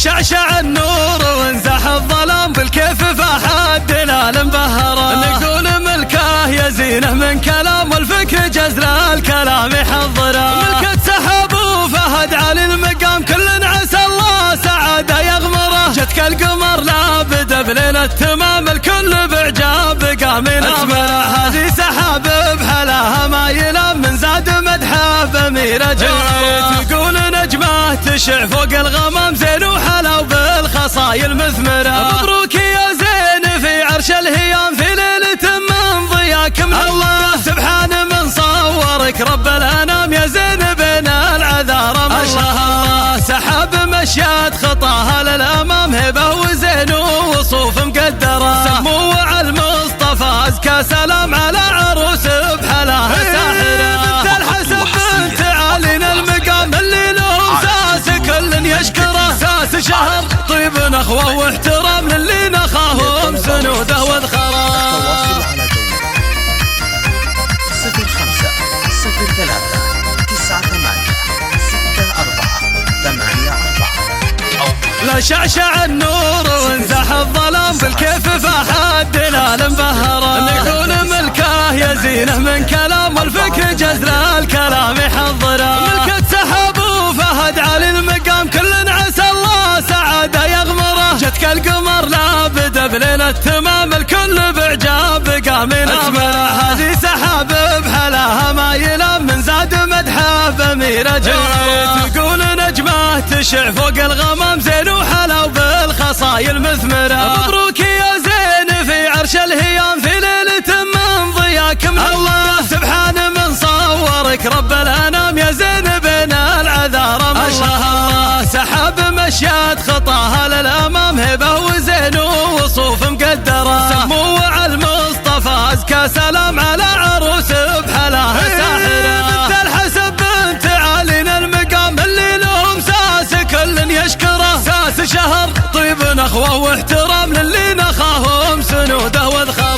شعشع النور وانزح الظلام بالكيف فحد دلال مبهرة. نقول ملكه يزينه من كلام والفكر جزل الكلام يحضره. ملكة سحب وفهد علي المقام كل عسى الله سعاده يغمره. جتك القمر لابد بليلة تمام الكل بعجاب قام ينامره. هذه سحاب بحلاها ما ينام من زاد مدحه بأميرة جوهره. تقول نجمه تشع فوق الغمام زين وحلا وبالخصايل مثمره. مبروك يا زين في عرش الهيام في ليلة من ضياك من الله. سبحان من صورك رب الأنام يا زين بين العذارى ما شاء الله. سحب مشيات خطاها للأمام هبة وزين ووصوف مقدرة. سمو على المصطفى أزكى سلام على عروس بحلاها ساحرة. بنت الحسن بنت علينا المقام اللي له ساس كل يشكره. ساس شهر طيب نخوة واحترام للي نخاهم سنوده وذخره. 05 03 98 64 84. لا شعشع النور وانزح الظلام بالكيف فحد دلال مبهرة. نقول ملكه يزينه من كلام والفكر جزل الكلام يحضره. ملكة سحب وفهد علي المقام كل عسى الله سعاده يغمره. جتك القمر لابد بليلة تمام الكل بعجاب قام ينامره. هذه سحاب بحلاها ما ينام من زاد مدحه بأميرة جوهره. تقول نجمه تشع فوق الغمام زين وحلا وبالخصايل مثمره. مبروك يا زين في عرش الهيام في ليلة من ضياك من الله. سبحان من صورك رب الأنام يا زين بين العذارى ما شاء الله. سحب مشيات خطاها للأمام هبة وزين ووصوف مقدرة. سمو على المصطفى أزكى سلام على عروس بحلاها ساحرة. بنت الحسن بنت علينا المقام اللي لهم ساس كل يشكره. ساس شهر طيب نخوة واحترام للي نخاهم سنوده وذخره.